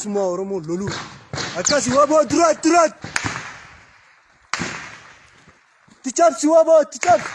bilisummaa Oromoo loluu akkasi waboo durat tichaabsi waboo tichaabsi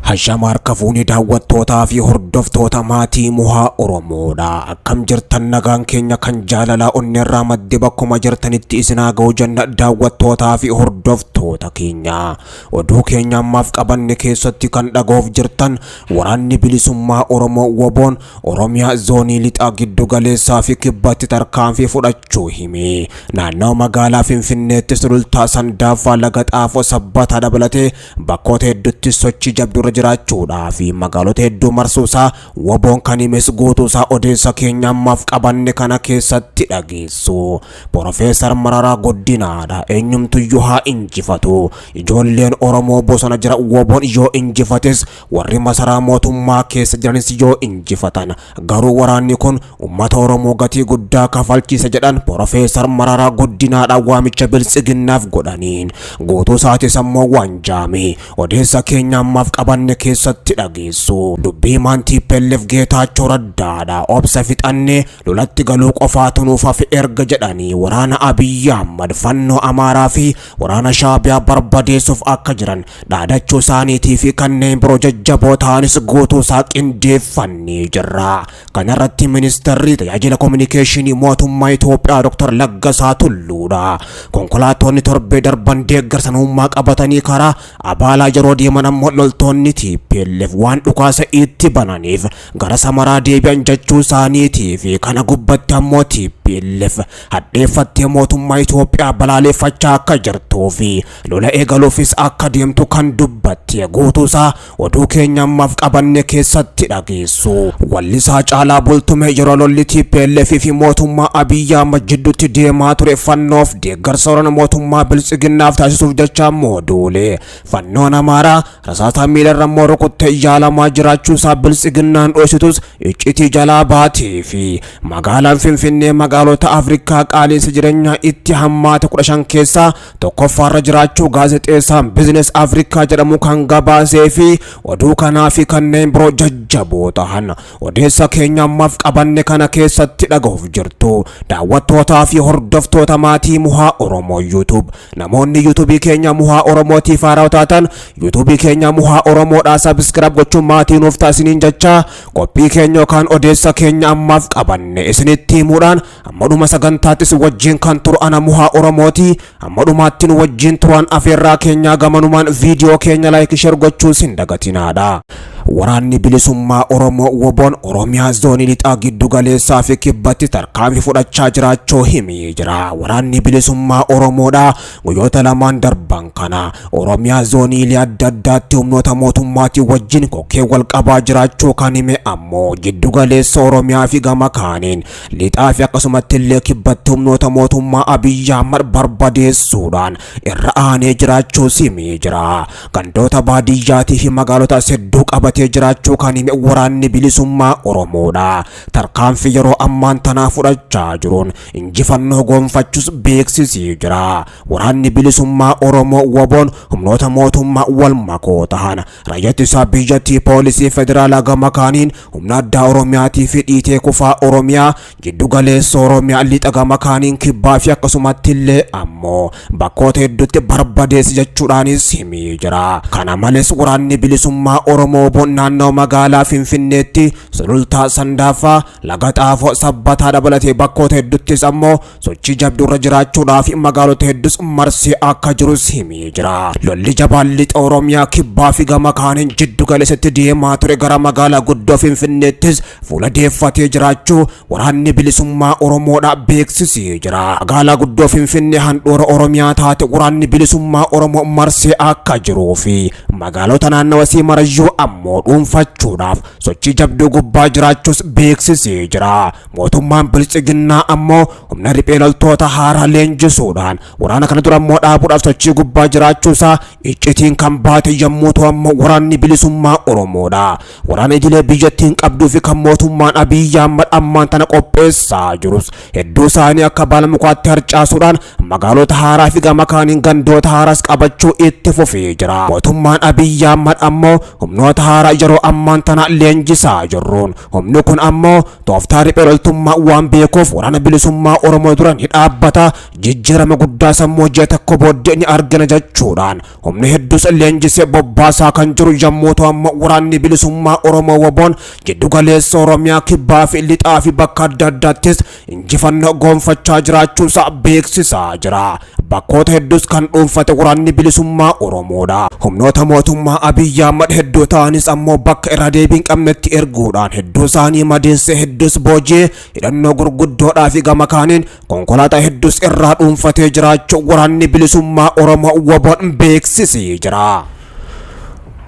Hashamar kafuuni daawwattootaa fi hordoftoota maatii muhaa Oromoodha. Akkam jirtan nagaan keenya kan jaalalaa onneerraa madde bakkuma jirtanitti isinaa ga'u janna daawwattootaa fi hordoftoota keenya. Oduu keenya ammaaf qabanne keessatti kan dhagoof jirtan waraanni bilisummaa Oromoo WBOn Oromiyaa zoonii lixaa giddu galeessaa fi kibbatti tarkaanfii fudhachuu hime. Naannoo magaalaa Finfinneetti sulultaa Sandaaffaa Laga Xaafoo Sabbataa dabalatee bakkoota hedduutti sochii jabduu jiraachuudhaa fi magaalota hedduu marsuusaa WBOn kan himes guutuusaa odeessa keenya ammaaf qabanne kana keessatti dhageessu. Profeesar Mararaa Guddinaadha. Eenyumtuyyuu haa injifatu. Ijoolleen Oromoo bosona jira. WBOn yoo injifates warri masaraa mootummaa keessa jiranis yoo injifatan garuu waraanni kun uummata Oromoo gatii guddaa kafalchiisa jedhan Profeesar Mararaa Guddinaadha waamicha biltsiginnaaf godhaniin guutuusaatis ammoo wanjaame. Odeessa keenya ammaaf qabanne keessatti dhageessu. Dubbii maantii pelleef Geetaachoo Raddaadha. Obsa fixannee lolatti galuu qofaatu nuuf hafe erga jedhanii waraana Abiyyi Ahmad fannoo Amaaraa fi waraana Shaabiyaa barbadeessuuf akka jiran dhaadachuu isaaniitii fi kanneen biroo jajjaboo ta'anis guutuusaa qindeeffannee jirra. Kanarratti ministeerri tajaajila kominikeeshinii mootummaa Itoophiyaa Dr. Laggasaa Tulluudha. Konkolaattonni torbee darban deeggarsanummaa qabatanii karaa abaalaa yeroo deeman ammoo loltoonni TPLF waan dhukaasa itti bananiif gara Samaraa deebi'an jechuu isaaniitii fi kana gubbatti ammoo TPLF hadheeffattee mootummaa Itoophiyaa balaaleffachaa akka jirtuu fi lola eegaluufis akka deemtu kan dubbatte guutuusaa oduu keenya ammaaf qabanne keessatti dhageessu. Wallisaa Caalaa Bultumee yeroo lolli TPLF fi mootummaa Abiyyi Ahmad jidduutti deemaa ture fannoof deeggarsa waraana mootummaa biltsiginnaaf taasisuuf jecha ammoo duule. Fannoon Amaaraa rasaasa miilarra ammoo rukuttee yaalamaa jiraachuusaa biltsiginnaan dhoositus iccitii jalaa baatee fi magaalaan Finfinnee magaalota Afrikaa qaala'insa jireenyaa itti hammaate 15 keessaa tokkoffaarra jiraachuu gaazexeessaan Business Afrikaa jedhamu kan gabaasee fi oduu kanaa fi kanneen biroo jajjaboo ta'an odeessa keenya ammaaf qabanne kana keessatti dhaga'uuf jirtu. Daawwattootaa fi hordoftoota maatii muhaa Oromoo YouTube namoonni YouTube keenya muhaa Oromootiif haaraa taatan YouTube keenya muhaa Oromoodhaa subscribe gochuun maatii nuuf taasiniin jecha qophii keenya yookaan odeessa keenya ammaaf qabanne isinitti himuudhaan amma dhuma sagantaattis wajjin kan turu ana muhaa Oromooti. Amma dhumaattiin wajjin turan afeerraa keenya gamanumaan viidiyoo keenya like share gochuu sin dagatinaadha. Waraanni bilisummaa Oromoo WBOn Oromiyaa zoonii lixaa giddu galeessaa fi kibbatti tarkaanfii fudhachaa jiraachuu himee jira. Waraanni bilisummaa Oromoodha guyyoota lamaan darban kana Oromiyaa zoonii adda addaatti humnoota mootummaatii wajjin kokkee wal qabaa jiraachuu kan hime ammoo giddu galeessa Oromiyaa fi gama kaaniin lixaa fi akkasumatti illee kibbatti humnoota mootummaa Abiyyi Ahmad barbadeessuudhaan irra aanee jiraachuu himee jira. Gandoota baadiyyaatii fi magaalota hedduu qabatee jiraachuu kan hime waraanni bilisummaa Oromoodha. Tarkaanfii yeroo ammaan tanaa fudhachaa jiruun injifannoo gonfachuus beeksisee jira. Waraanni bilisummaa Oromoo WBOn humnoota mootummaa wal makoo ta'an raayyaa ittisa biyyattii poolisii federaalaa gama kaaniin humna addaa Oromiyaatii fi dhiitee kufaa Oromiyaa giddu galeessa Oromiyaa lixa gama kaaniin kibbaa fi akkasumatti illee ammoo bakkoota hedduutti barbadeesse jechuudhaanis himee jira. Kana malees waraanni bilisummaa Oromoo WBOn naannoo magaalaa Finfinneetti sulultaa Sandaaffaa Laga Xaafoo Sabbataa dabalatee bakkoota hedduuttis ammoo sochii jabduurra jiraachuudhaaf magaalota hedduus marsee akka jirus himee jira. Lolli jabaan lixa Oromiyaa kibbaa fi gama kaaniin jiddu galeessatti deemaa ture gara magaalaa guddoo Finfinneettis fuula deeffatee jiraachuu waraanni bilisummaa Oromoodha beeksisee jira. Magaalaa guddoo Finfinnee handhuura Oromiyaa taate waraanni bilisummaa Oromoo marsee akka jiruu fi magaalota naannawaa sii marayyuu ammoo Oromoo dhuunfachuudhaaf sochii jabduu gubbaa jiraachuus beeksisee jira. Mootummaan Biltsiginnaa ammoo humna riphee loltoota haaraa leenjisuudhaan waraana kana dura ammoo dhaabuudhaaf sochii gubbaa jiraachuusaa iccitiin kan baate yommuu ta'u ammoo waraanni bilisummaa Oromoodha. Waraana idilee biyyattiin qabduu fi kan mootummaan Abiyyi Ahmad ammaan tana qopheessaa jirus hedduu isaanii akka baala mukaatti harcaasuudhaan magaalota haaraa fi gama kaaniin gandoota haaraas qabachuu itti fufee jira. Mootummaan Abiyyi Ahmad ammoo humnoota haaraa yeroo ammaan tana leenjisaa jirruun humni kun ammoo tooftaa riphee loltummaa waan beekuuf waraana bilisummaa Oromoo dura ni dhaabbata, jijjiirama guddaa sammuu ji'a tokko booddee ni argina jechuudhaan humni hedduus leenjisee bobbaasaa kan jiru yommuu ta'u ammoo waraanni bilisummaa Oromoo WBOn jiddu galeessa Oromiyaa kibbaa fi lixaa fi bakka adda addaattis injifannoo goonfachaa jiraachuusaa beeksisaa jira. Bakkoota hedduus kan dhuunfate waraanni bilisummaa Oromoodha. Humnoota mootummaa Abiyyi Ahmad hedduu ta'anis ammoo bakka irra deebiin qabnetti erguudhaan hedduu isaanii madeesse, hedduus boojee hidhannoo gurguddoodhaa fi gama kaaniin konkolaataa hedduus irraa dhuunfatee jiraachuu waraanni bilisummaa Oromoo WBOn beeksisee jira.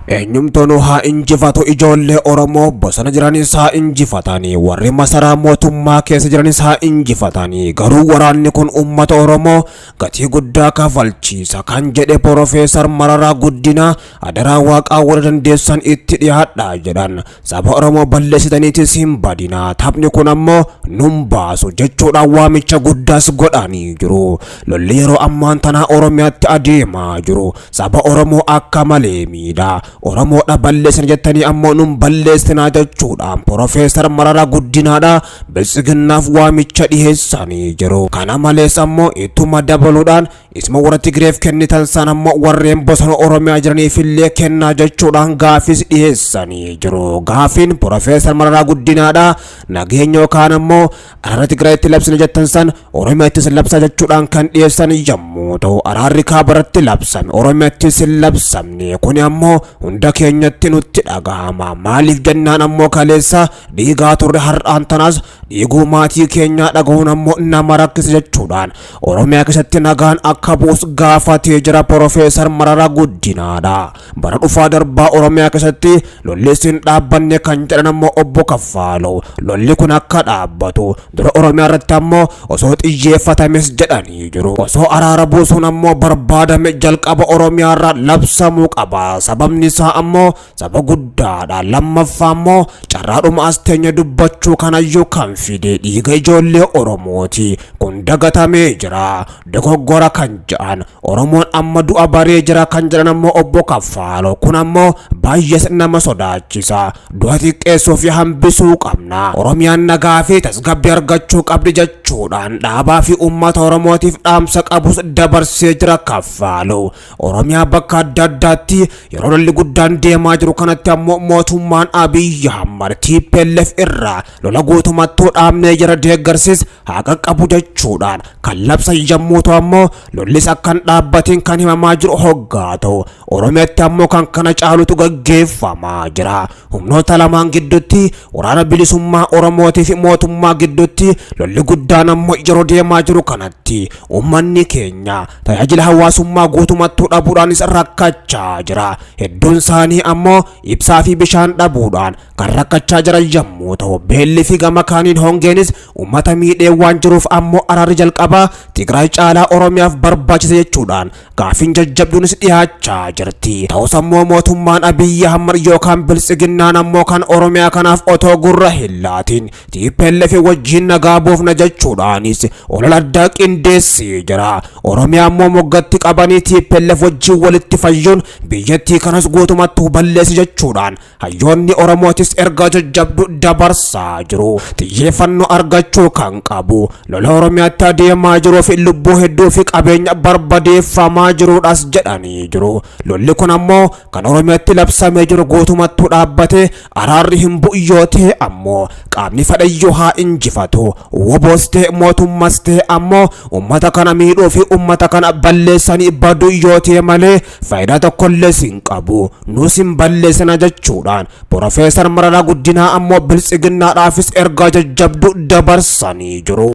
Eenyumtoon haa injifatu ijoollee Oromoo bosona jiranis haa injifatanii, warri masaraa mootummaa keessa jiranis haa injifatanii, garuu waraanni kun uummata Oromoo gatii guddaa kafalchiisa kan jedhe Profeesar Mararaa Guddinaa adaraa waaqaa warra dandeessan itti dhiyaadhaa jedhan. Saba Oromoo balleessitaniitis hin badinaa, taphni kun ammoo nun baasu jechuudhaan waamicha guddaas godhanii jiru. Lolli yeroo ammaan tanaa Oromiyaatti adeemaa jiru saba Oromoo akka malee miidha. Oromoodha balleessan jettanii ammoo nun balleessinaa jechuudhaan Profeesar Mararaa Guddinaadha Biltsiginnaaf waamicha dhiheessanii jiru. Kana malees ammoo ittuma dabaluudhaan isma warra Tigreef kennitan san ammoo warreen bosona Oromiyaa jiraniifillee kennaa jechuudhaan gaafis dhiheessanii jiru. Gaafiin Profeesar Mararaa Guddinaadha nageenya yookaan ammoo araara Tigraayitti labsina jettan san Oromiyaattis labsaa jechuudhaan kan dhiheessan yommuu ta'u araarri kaabaratti labsame Oromiyaattis hin labsamne. Kuni ammoo hunda keenyatti nutti dhagahama. Maaliif jennaan ammoo kaleessa dhiigaa turre har'aan tanas dhiiguu maatii keenyaa dhagahuun ammoo nama rakkisa jechuudhaan Oromiyaa keessatti nagaan akka bu'us gaafatee jira Profeesar Mararaa Guddinaadha. Bara dhufaa darbaa Oromiyaa keessatti lolli isin dhaabbanne kan jedhan ammoo obbo Kaffaaloo lolli kun akka dhaabbatu dura Oromiyaa irratti ammoo osoo xiyyeeffatames jedhanii jiru. Osoo araara buusuun ammoo barbaadame jalqaba Oromiyaa irraa labsamuu qaba. Sababni isaa ammoo saba guddaadha. Lammaffaa ammoo carraadhuma as teenya dubbachuu kanayyuu kan fide dhiiga ijoollee Oromooti. Kun dagatamee jira. Dogoggora kan jedhan Oromoon amma du'a baree jira kan jedhan ammoo obbo Kaffaaloo. Kun ammoo baay'ee nama sodaachisa. Du'a xiqqeessuu fi hambisuu qabna. Oromiyaan nagaa fi tasgabbii argachuu qabdi jechuudhaan dhaabaa fi uummata Oromootiif dhaamsa qabus dabarsee jira Kaffaaloo. Oromiyaa bakka adda addaatti yeroo lolli guddaan deemaa jiru kanatti ammoo mootummaan Abiyyi Ahmad TPLF irraa lola guutumattuu dhaabnee jira deeggarsis haa qaqqabu jechuudhaan kan labsan yommuu ta'u ammoo lollis akkan dhaabbatiin kan himamaa jiru hoggaa ta'u Oromiyaatti ammoo kan kana caalutu gaggeeffamaa jira. Humnoota lamaan gidduutti waraana bilisummaa Oromootii fi mootummaa gidduutti lolli guddaan ammoo yeroo deemaa jiru kanatti uummanni keenya tajaajila hawaasummaa guutumattuu dhabuudhaanis rakkachaa jira. Hedduun isaanii ammoo ibsaa fi bishaan dhabuudhaan kan rakkachaa jiran yommuu ta'u beelli fi gama kaaniin hongeenis uummata miidhee waan jiruuf ammoo araarri jalqabaa Tigraay caalaa Oromiyaaf barbaachisa jechuudhaan gaafiin jajjabduunis dhiyaachaa jirti. Ta'us ammoo mootummaan Abiyyi Ahmad yookaan Biltsiginnaan ammoo kan Oromiyaa kanaaf otoo gurra hin laatiin TPLF wajjin nagaa buufna jechuudhaanis olola addaa qindeessee jira. Oromiyaa ammoo moggatti qabanii TPLF wajjin walitti fayyuun biyyattii kanas guutumattuu balleessi jechuudhaan hayyoonni Oromootis ergaa jajjabduu dabarsaa jiru. Xiyyeeffannoo argachuu kan qabu lola Oromiyaatti adeemaa jiruu fi lubbuu hedduu fi qabeenya barbadeeffamaa jiruudhaas jedhanii jiru. Lolli kun ammoo kan Oromiyaatti labsamee jiru guutumattuu dhaabbatee araarri hin bu'u yoo ta'e ammoo qaamni fedhayyuu haa injifatu. WBOs ta'e mootummaas ta'e ammoo uummata kana miidhuu fi uummata kana balleessanii baduu yoo ta'e malee faayidaa tokkollee hin qabu. Nus hin balleessina jechuudhaan Profeesar Mararaa Guddinaa ammoo Biltsiginnaadhaafis ergaa jajjabduu dabarsanii jiru.